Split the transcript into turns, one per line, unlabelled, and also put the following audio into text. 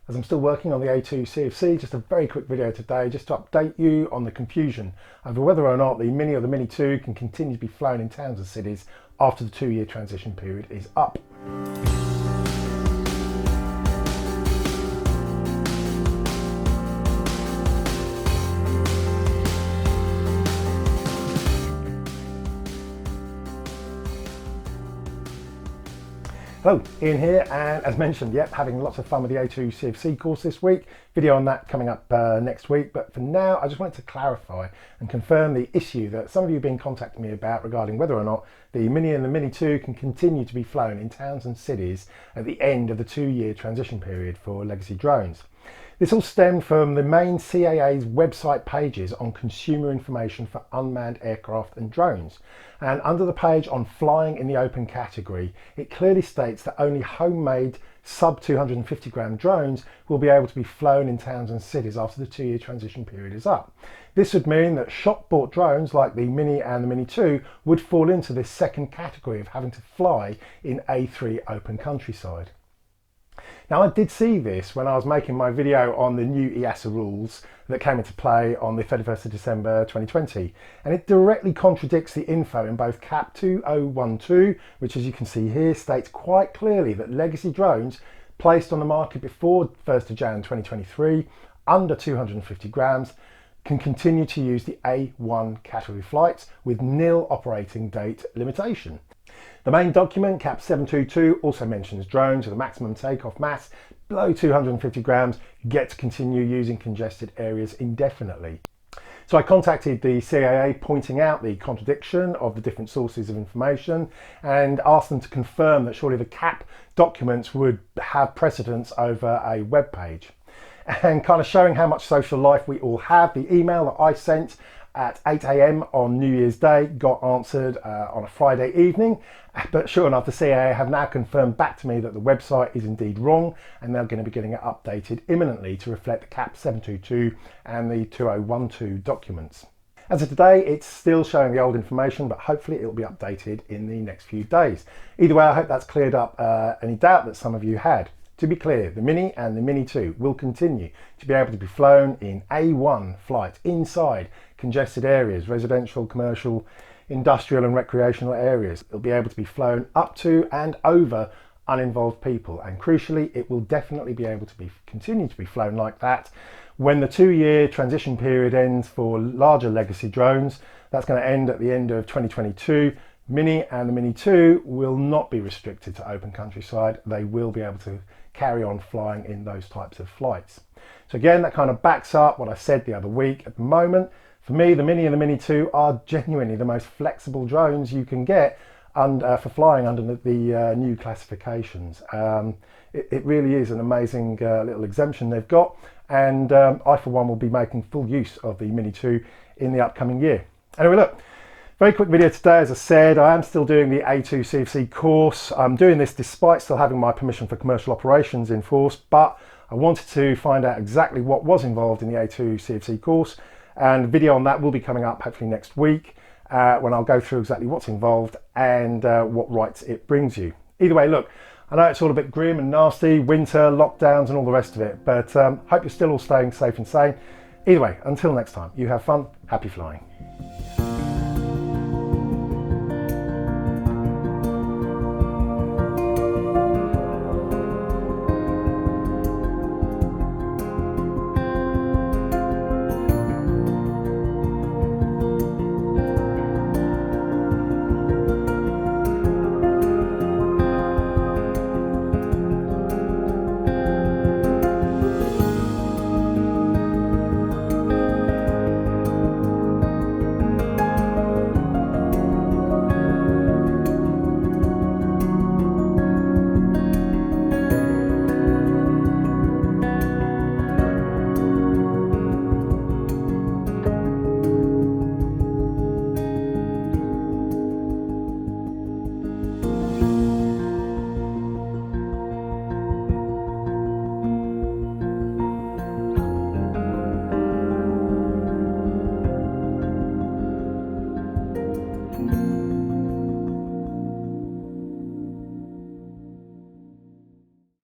As I'm still working on the A2 CFC, just a very quick video today just to update you on the confusion over whether or not the Mini or the Mini 2 can continue to be flown in towns and cities after the 2-year transition period is up. Hello, Ian here, and as mentioned, having lots of fun with the A2 CFC course this week. Video on that coming up next week, but for now I just wanted to clarify and confirm the issue that some of you have been contacting me about regarding whether or not the Mini and the Mini 2 can continue to be flown in towns and cities at the end of the 2-year transition period for legacy drones. This all stemmed from the main CAA's website pages on consumer information for unmanned aircraft and drones. And under the page on flying in the open category, it clearly states that only homemade sub 250 gram drones will be able to be flown in towns and cities after the 2-year transition period is up. This would mean that shop bought drones like the Mini and the Mini 2 would fall into this second category of having to fly in A3 open countryside. Now, I did see this when I was making my video on the new EASA rules that came into play on the 31st of December 2020, and it directly contradicts the info in both CAP 2012, which as you can see here states quite clearly that legacy drones placed on the market before 1st of Jan 2023 under 250 grams can continue to use the A1 category flights with nil operating date limitation. The main document, CAP 722, also mentions drones with a maximum takeoff mass below 250 grams get to continue using congested areas indefinitely. So I contacted the CAA pointing out the contradiction of the different sources of information and asked them to confirm that surely the CAP documents would have precedence over a web page. And kind of showing how much social life we all have, the email that I sent at 8 AM on New Year's Day got answered on a Friday evening, but sure enough the CAA have now confirmed back to me that the website is indeed wrong and they're going to be getting it updated imminently to reflect the CAP 722 and the 2012 documents. As of today, it's still showing the old information, but hopefully it will be updated in the next few days. Either way, I hope that's cleared up any doubt that some of you had. To be clear, the Mini and the Mini 2 will continue to be able to be flown in A1 flights inside congested areas, residential, commercial, industrial and recreational areas. It'll be able to be flown up to and over uninvolved people, and crucially it will definitely be able to continue to be flown like that when the 2-year transition period ends for larger legacy drones. That's going to end at the end of 2022. Mini and the Mini 2 will not be restricted to open countryside. They will be able to carry on flying in those types of flights. So again, that kind of backs up what I said the other week. At the moment, for me, the Mini and the Mini 2 are genuinely the most flexible drones you can get for flying under the new classifications. It really is an amazing little exemption they've got, and I for one will be making full use of the Mini 2 in the upcoming year. Anyway, look, very quick video today. As I said, I am still doing the A2 CFC course. I'm doing this despite still having my permission for commercial operations in force, but I wanted to find out exactly what was involved in the A2 CFC course, and a video on that will be coming up hopefully next week when I'll go through exactly what's involved and what rights it brings you. Either way, look, I know it's all a bit grim and nasty, winter, lockdowns and all the rest of it, but hope you're still all staying safe and sane. Either way, until next time, you have fun, happy flying.